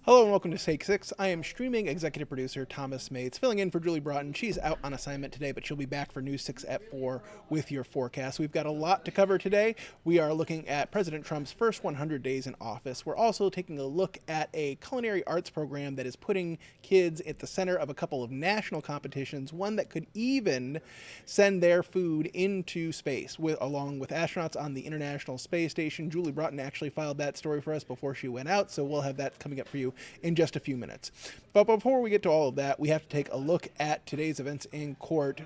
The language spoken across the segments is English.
Hello and welcome to Take 6. I am streaming executive producer Thomas Mates, filling in for Julie Broughton. She's out on assignment today, but she'll be back for News 6 at 4 with your forecast. We've got a lot to cover today. We are looking at President Trump's first 100 days in office. We're also taking a look at a culinary arts program that is putting kids at the center of a couple of national competitions, one that could even send their food into space, along with astronauts on the International Space Station. Julie Broughton actually filed that story for us before she went out, so we'll have that coming up for you in just a few minutes. But before we get to all of that, we have to take a look at today's events in court.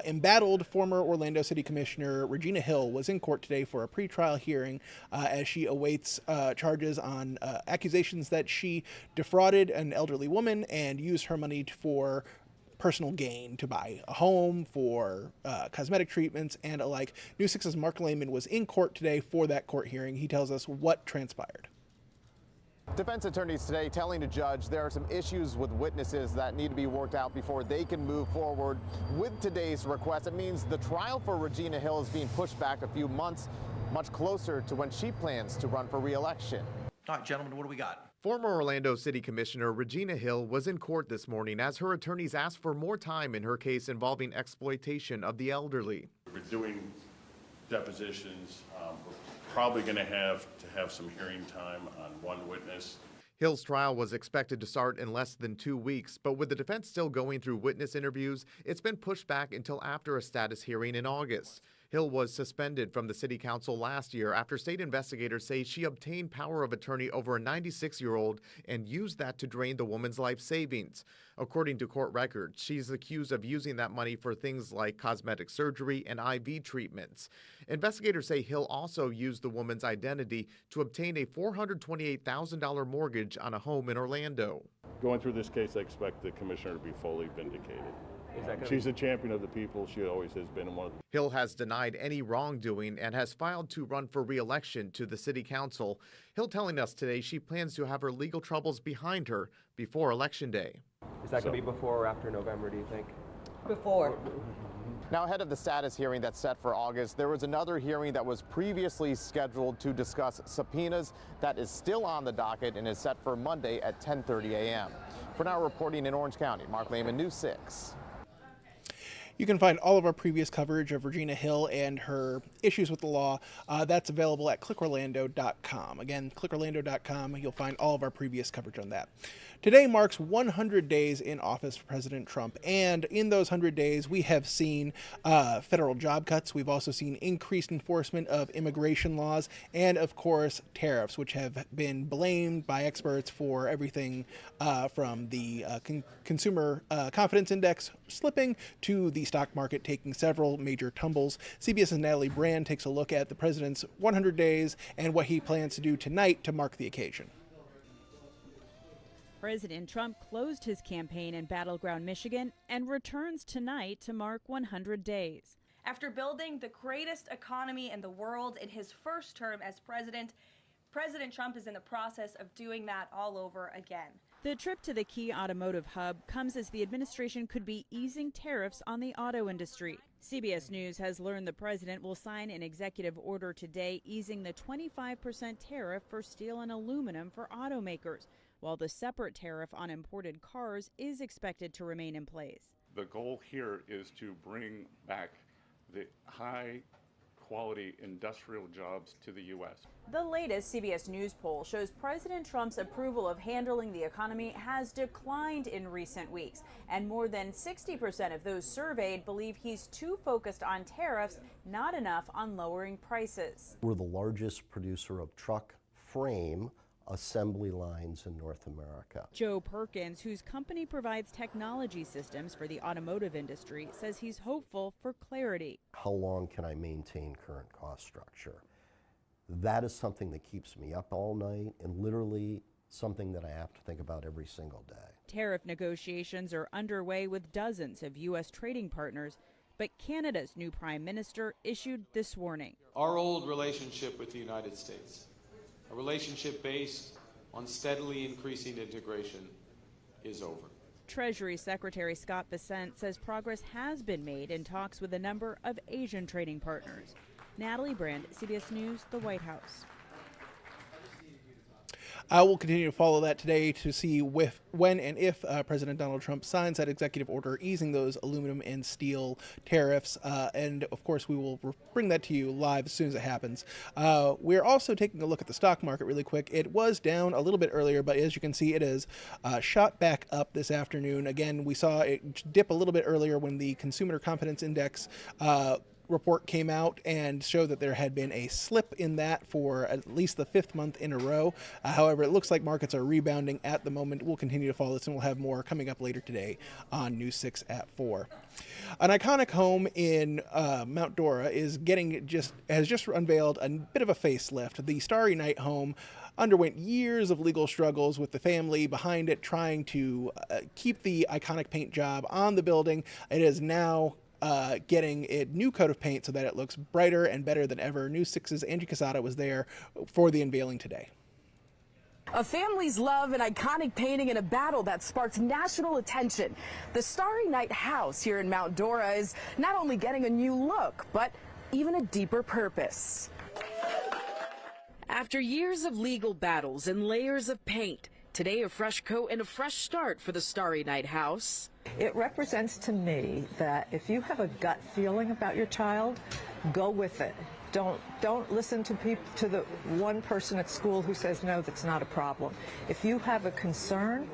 Embattled former Orlando City Commissioner Regina Hill was in court today for a pretrial hearing as she awaits charges on accusations that she defrauded an elderly woman and used her money for personal gain, to buy a home, for cosmetic treatments, and alike. News 6's Mark Lehman was in court today for that court hearing. He tells us what transpired. Defense attorneys today telling the judge there are some issues with witnesses that need to be worked out before they can move forward with today's request. It means the trial for Regina Hill is being pushed back a few months, much closer to when she plans to run for re-election. All right, gentlemen, what do we got? Former Orlando City Commissioner Regina Hill was in court this morning as her attorneys asked for more time in her case involving exploitation of the elderly. We're doing depositions. We're probably going to have some hearing time on one witness. Hill's trial was expected to start in less than 2 weeks, but with the defense still going through witness interviews, it's been pushed back until after a status hearing in August. Hill was suspended from the city council last year after state investigators say she obtained power of attorney over a 96-year-old and used that to drain the woman's life savings. According to court records, she's accused of using that money for things like cosmetic surgery and IV treatments. Investigators say Hill also used the woman's identity to obtain a $428,000 mortgage on a home in Orlando. Going through this case, I expect the commissioner to be fully vindicated. She's a champion of the people. She always has been one. Hill has denied any wrongdoing and has filed to run for re-election to the city council. Hill telling us today she plans to have her legal troubles behind her before Election Day. Is that going to be before or after November, do you think? Before. Now, ahead of the status hearing that's set for August, there was another hearing that was previously scheduled to discuss subpoenas that is still on the docket and is set for Monday at 10:30 a.m. For now, reporting in Orange County, Mark Lehman, News 6. You can find all of our previous coverage of Regina Hill and her issues with the law. That's available at clickorlando.com. Again, clickorlando.com. You'll find all of our previous coverage on that. Today marks 100 days in office for President Trump, and in those 100 days, we have seen federal job cuts. We've also seen increased enforcement of immigration laws, and of course, tariffs, which have been blamed by experts for everything from the consumer confidence index slipping to the stock market taking several major tumbles. CBS's Natalie Brand takes a look at the president's 100 days and what he plans to do tonight to mark the occasion. President Trump closed his campaign in battleground Michigan and returns tonight to mark 100 days. After building the greatest economy in the world in his first term as president, President Trump is in the process of doing that all over again. The trip to the key automotive hub comes as the administration could be easing tariffs on the auto industry. CBS News has learned the president will sign an executive order today easing the 25% tariff for steel and aluminum for automakers, while the separate tariff on imported cars is expected to remain in place. The goal here is to bring back the high-quality industrial jobs to the U.S. The latest CBS News poll shows President Trump's approval of handling the economy has declined in recent weeks, and more than 60% of those surveyed believe he's too focused on tariffs, not enough on lowering prices. We're the largest producer of truck frame assembly lines in North America. Joe Perkins, whose company provides technology systems for the automotive industry, says he's hopeful for clarity. How long can I maintain current cost structure? That is something that keeps me up all night and literally something that I have to think about every single day. Tariff negotiations are underway with dozens of U.S. trading partners, but Canada's new prime minister issued this warning. Our old relationship with the United States, a relationship based on steadily increasing integration, is over. Treasury Secretary Scott Bessent says progress has been made in talks with a number of Asian trading partners. Natalie Brand, CBS News, the White House. I will continue to follow that today to see when and if President Donald Trump signs that executive order easing those aluminum and steel tariffs. And of course, we will bring that to you live as soon as it happens. We're also taking a look at the stock market really quick. It was down a little bit earlier, but as you can see, it is shot back up this afternoon. Again, we saw it dip a little bit earlier when the Consumer Confidence Index report came out and showed that there had been a slip in that for at least the 5th month in a row. However, it looks like markets are rebounding at the moment. We'll continue to follow this, and we'll have more coming up later today on News 6 at 4. An iconic home in Mount Dora has just unveiled a bit of a facelift. The Starry Night home underwent years of legal struggles with the family behind it, trying to keep the iconic paint job on the building. It is now getting a new coat of paint so that it looks brighter and better than ever. News 6's Angie Casada was there for the unveiling today. A family's love, an iconic painting, and a battle that sparked national attention. The Starry Night house here in Mount Dora is not only getting a new look, but even a deeper purpose. After years of legal battles and layers of paint, today a fresh coat and a fresh start for the Starry Night house. It represents to me that if you have a gut feeling about your child, go with it. Don't listen to the one person at school who says no, that's not a problem. If you have a concern,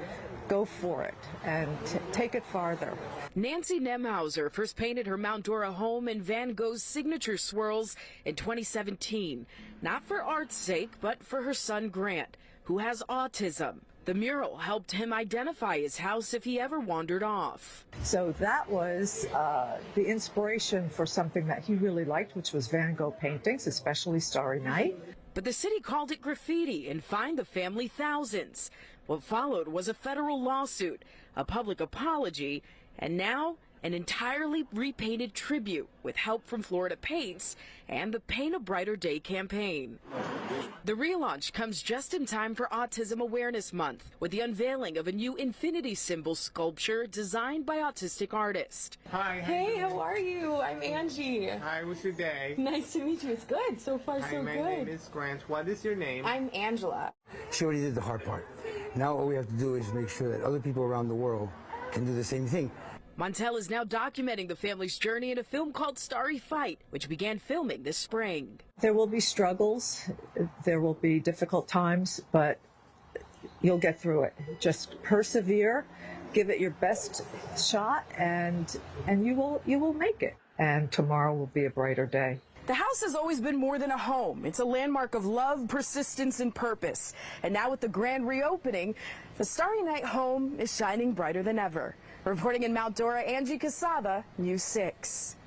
go for it and take it farther. Nancy Nemhauser first painted her Mount Dora home in Van Gogh's signature swirls in 2017, not for art's sake, but for her son Grant, who has autism. The mural helped him identify his house if he ever wandered off. So that was the inspiration for something that he really liked, which was Van Gogh paintings, especially Starry Night. But the city called it graffiti and fined the family thousands. What followed was a federal lawsuit, a public apology, and now an entirely repainted tribute with help from Florida Paints and the Paint a Brighter Day campaign. The relaunch comes just in time for Autism Awareness Month with the unveiling of a new infinity symbol sculpture designed by autistic artist. Hi. Hey, how are you? I'm Angie. Hi, what's your day? Nice to meet you. It's good. So far, Hi, so my good. name is Grant. What is your name? I'm Angela. She already did the hard part. Now all we have to do is make sure that other people around the world can do the same thing. Montel is now documenting the family's journey in a film called Starry Fight, which began filming this spring. There will be struggles, there will be difficult times, but you'll get through it. Just persevere, give it your best shot, and you will make it. And tomorrow will be a brighter day. The house has always been more than a home. It's a landmark of love, persistence, and purpose. And now with the grand reopening, the Starry Night home is shining brighter than ever. Reporting in Mount Dora, Angie Casada, News 6.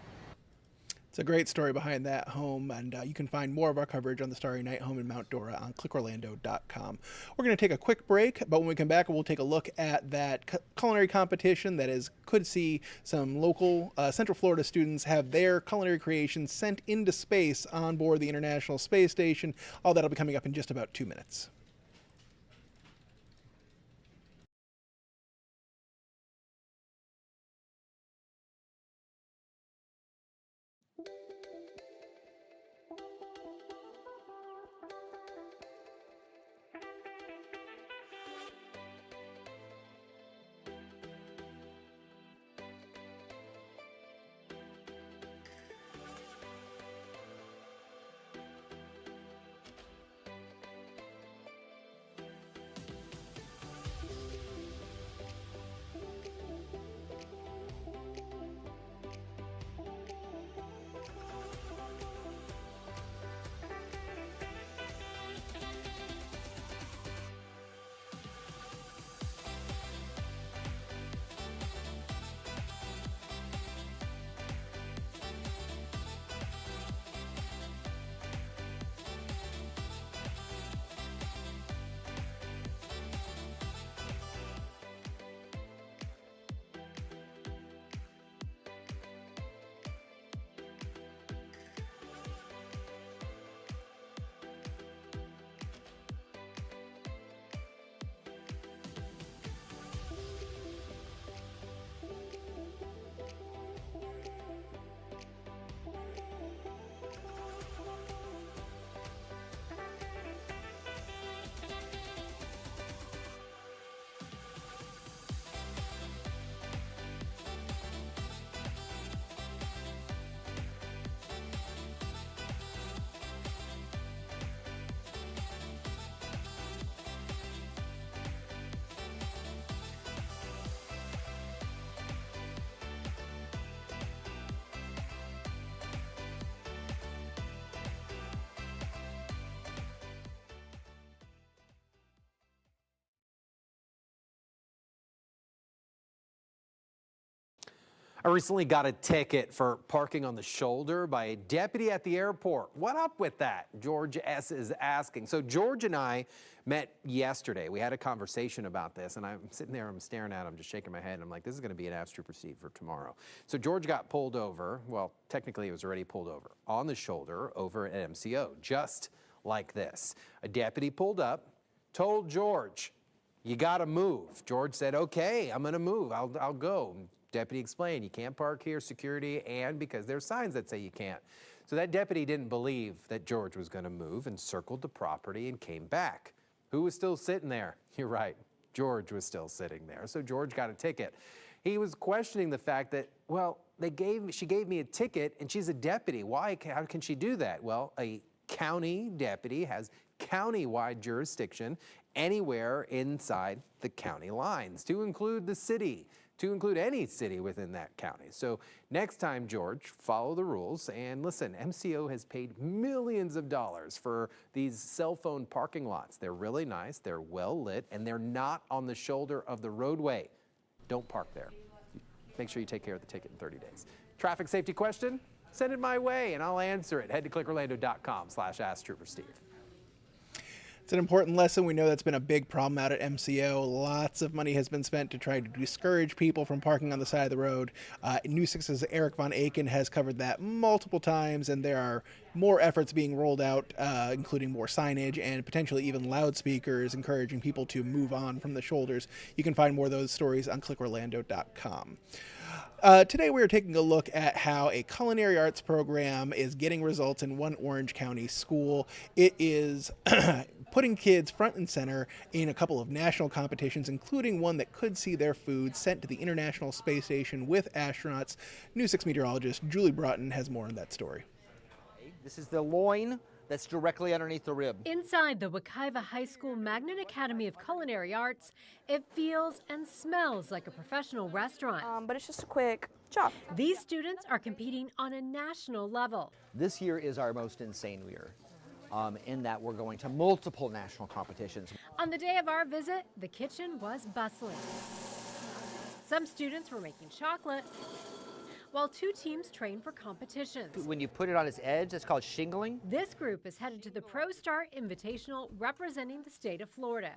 It's a great story behind that home, and you can find more of our coverage on the Starry Night home in Mount Dora on clickorlando.com. We're going to take a quick break, but when we come back, we'll take a look at that culinary competition that could see some local Central Florida students have their culinary creations sent into space on board the International Space Station. All that'll be coming up in just about 2 minutes. I recently got a ticket for parking on the shoulder by a deputy at the airport. What up with that? George S. is asking. So George and I met yesterday. We had a conversation about this, and I'm sitting there, I'm staring at him, just shaking my head, and I'm like, this is going to be an abs proceed for tomorrow. So George got pulled over. Well, technically he was already pulled over on the shoulder over at MCO, just like this. A deputy pulled up, told George, you got to move. George said, okay, I'm going to move. I'll go. Deputy explained, you can't park here, security, and because there's signs that say you can't. So that deputy didn't believe that George was going to move and circled the property and came back. Who was still sitting there? You're right, George was still sitting there. So George got a ticket. He was questioning the fact that, well, she gave me a ticket and she's a deputy. Why? How can she do that? Well, a county deputy has county-wide jurisdiction anywhere inside the county lines, to include the city, to include any city within that county. So next time, George, follow the rules. And listen, MCO has paid millions of dollars for these cell phone parking lots. They're really nice, they're well lit, and they're not on the shoulder of the roadway. Don't park there. Make sure you take care of the ticket in 30 days. Traffic safety question? Send it my way and I'll answer it. Head to clickorlando.com/AskTrooperSteve. It's an important lesson. We know that's been a big problem out at MCO. Lots of money has been spent to try to discourage people from parking on the side of the road. News 6's Eric Von Aken has covered that multiple times, and there are more efforts being rolled out, including more signage and potentially even loudspeakers encouraging people to move on from the shoulders. You can find more of those stories on clickorlando.com. Today we are taking a look at how a culinary arts program is getting results in one Orange County school. It is putting kids front and center in a couple of national competitions, including one that could see their food sent to the International Space Station with astronauts. News 6 meteorologist Julie Broughton has more on that story. This is the loin that's directly underneath the rib. Inside the Wekiva High School Magnet Academy of Culinary Arts, it feels and smells like a professional restaurant. But it's just a quick chop. These students are competing on a national level. This year is our most insane year, in that we're going to multiple national competitions. On the day of our visit, the kitchen was bustling. Some students were making chocolate, while two teams trained for competitions. When you put it on its edge, it's called shingling. This group is headed to the Pro Star Invitational representing the state of Florida.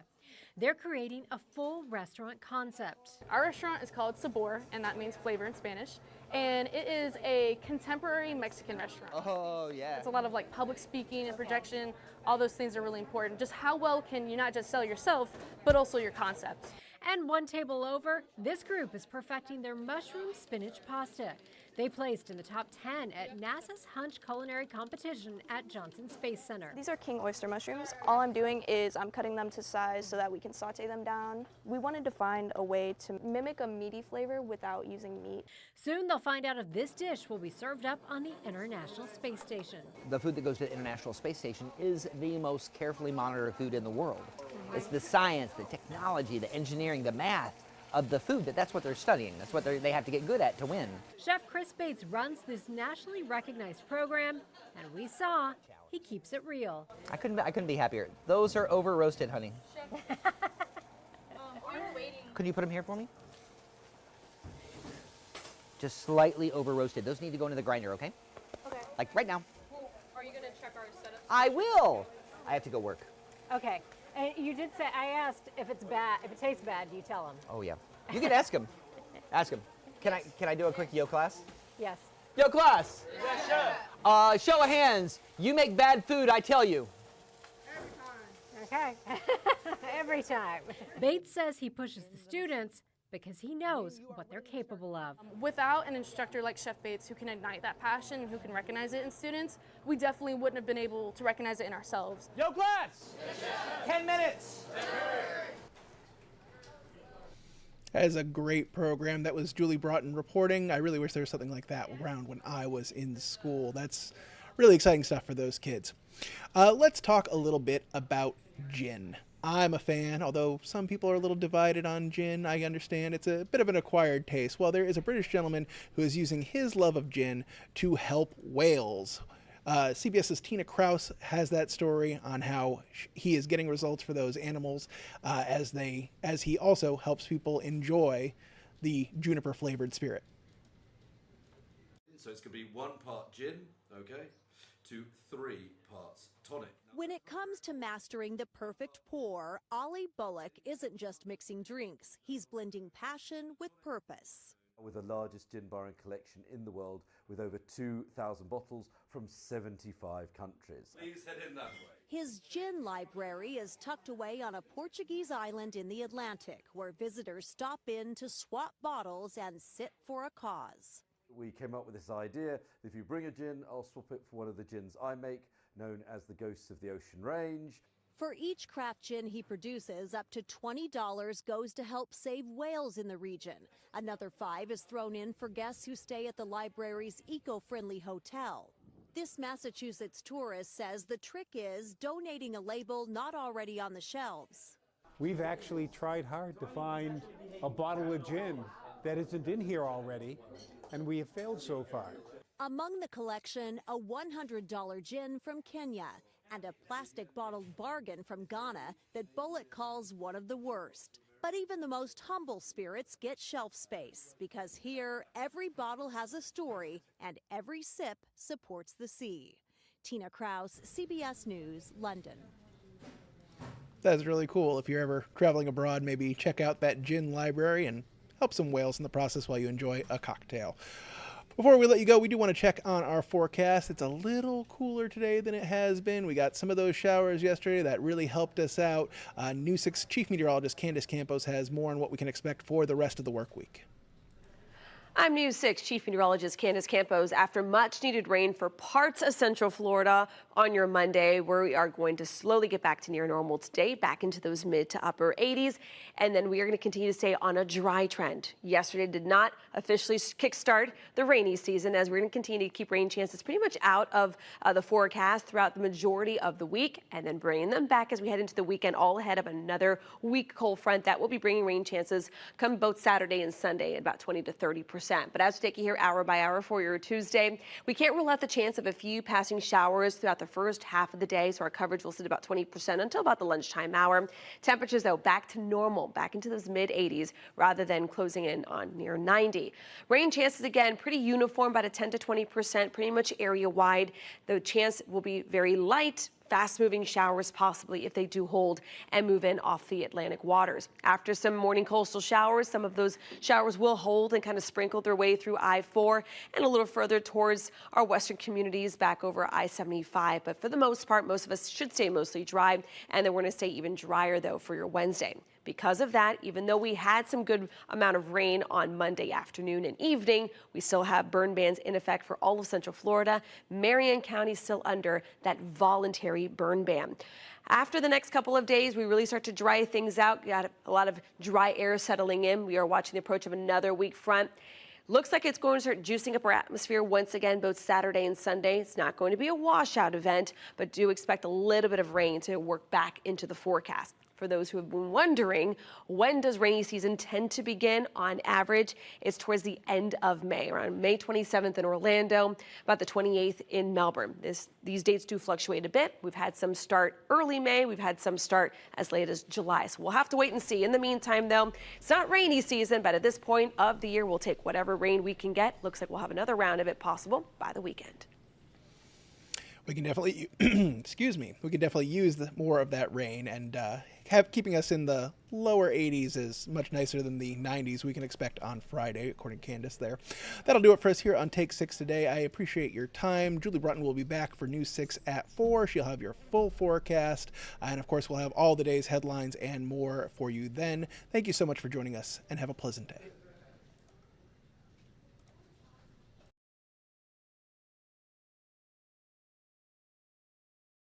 They're creating a full restaurant concept. Our restaurant is called Sabor, and that means flavor in Spanish. And it is a contemporary Mexican restaurant. Oh, yeah. It's a lot of like public speaking and projection. All those things are really important. Just how well can you not just sell yourself, but also your concept. And one table over, this group is perfecting their mushroom spinach pasta. They placed in the top 10 at NASA's Hunch Culinary Competition at Johnson Space Center. These are king oyster mushrooms. All I'm doing is I'm cutting them to size so that we can saute them down. We wanted to find a way to mimic a meaty flavor without using meat. Soon they'll find out if this dish will be served up on the International Space Station. The food that goes to the International Space Station is the most carefully monitored food in the world. It's the science, the technology, the engineering, the math of the food. That's what they're studying. That's what they have to get good at to win. Chef Chris Bates runs this nationally recognized program, and we saw he keeps it real. I couldn't be happier. Those are over roasted, honey. Could you put them here for me? Just slightly over roasted. Those need to go into the grinder, okay? Okay. Like right now. Well, are you going to check our setup? I will. I have to go work. Okay. And you did say, I asked if it's bad, if it tastes bad, do you tell him? Oh yeah. You can ask him. Ask him. Can I do a quick yo class? Yes. Yo class. Yes, sir. Show of hands. You make bad food, I tell you. Okay. Every time. Bates says he pushes the students because he knows what they're capable of. Without an instructor like Chef Bates who can ignite that passion and who can recognize it in students, we definitely wouldn't have been able to recognize it in ourselves. Yo class! 10 minutes! That is a great program. That was Julie Broughton reporting. I really wish there was something like that around when I was in school. That's really exciting stuff for those kids. Let's talk a little bit about gin. I'm a fan, although some people are a little divided on gin. I understand it's a bit of an acquired taste. Well, there is a British gentleman who is using his love of gin to help whales. CBS's Tina Kraus has that story on how he is getting results for those animals as he also helps people enjoy the juniper flavored spirit. So it's going to be 1 part gin, okay, to 3 parts tonic. When it comes to mastering the perfect pour, Ollie Bullock isn't just mixing drinks. He's blending passion with purpose. With the largest gin barring collection in the world, with over 2,000 bottles from 75 countries. Please head in that way. His gin library is tucked away on a Portuguese island in the Atlantic, where visitors stop in to swap bottles and sit for a cause. We came up with this idea that if you bring a gin, I'll swap it for one of the gins I make, known as the Ghosts of the Ocean range. For each craft gin he produces, up to $20 goes to help save whales in the region. Another $5 is thrown in for guests who stay at the library's eco-friendly hotel. This Massachusetts tourist says the trick is donating a label not already on the shelves. We've actually tried hard to find a bottle of gin that isn't in here already, and we have failed so far. Among the collection, a $100 gin from Kenya and a plastic bottled bargain from Ghana that Bullock calls one of the worst. But even the most humble spirits get shelf space, because here every bottle has a story and every sip supports the sea. Tina Kraus, CBS News, London. That's really cool. If you're ever traveling abroad, maybe check out that gin library and help some whales in the process while you enjoy a cocktail. Before we let you go, we do want to check on our forecast. It's a little cooler today than it has been. We got some of those showers yesterday that really helped us out. News 6 Chief Meteorologist Candace Campos has more on what we can expect for the rest of the work week. I'm News 6 Chief Meteorologist Candace Campos. After much needed rain for parts of Central Florida on your Monday, we are going to slowly get back to near normal today, back into those mid to upper 80s. And then we are going to continue to stay on a dry trend. Yesterday did not officially kickstart the rainy season, as we're going to continue to keep rain chances pretty much out of the forecast throughout the majority of the week, and then bringing them back as we head into the weekend, all ahead of another weak cold front that will be bringing rain chances come both Saturday and Sunday at about 20 to 30%. But as we take you here hour by hour for your Tuesday, we can't rule out the chance of a few passing showers throughout the first half of the day, so our coverage will sit about 20% until about the lunchtime hour. Temperatures, though, back to normal, back into those mid-80s rather than closing in on near 90. Rain chances, again, pretty uniform, about a 10 to 20%, pretty much area-wide. The chance will be very light, fast-moving showers possibly if they do hold and move in off the Atlantic waters. After some morning coastal showers, some of those showers will hold and kind of sprinkle their way through I-4 and a little further towards our western communities back over I-75. But for the most part, most of us should stay mostly dry, and then we're going to stay even drier, though, for your Wednesday. Because of that, even though we had some good amount of rain on Monday afternoon and evening, we still have burn bans in effect for all of Central Florida. Marion County still under that voluntary burn ban. After the next couple of days, we really start to dry things out. We got a lot of dry air settling in. We are watching the approach of another weak front. Looks like it's going to start juicing up our atmosphere once again, both Saturday and Sunday. It's not going to be a washout event, but do expect a little bit of rain to work back into the forecast. For those who have been wondering, when does rainy season tend to begin? On average, it's towards the end of May, around May 27th in Orlando, about the 28th in Melbourne. These dates do fluctuate a bit. We've had some start early May. We've had some start as late as July. So we'll have to wait and see. In the meantime, though, it's not rainy season, but at this point of the year, we'll take whatever rain we can get. Looks like we'll have another round of it possible by the weekend. We can definitely, excuse me, we can definitely use more of that rain, and keeping us in the lower 80s is much nicer than the 90s we can expect on Friday, according to Candace there. That'll do it for us here on Take 6 today. I appreciate your time. Julie Brunton will be back for News 6 at 4. She'll have your full forecast, and of course we'll have all the day's headlines and more for you then. Thank you so much for joining us, and have a pleasant day.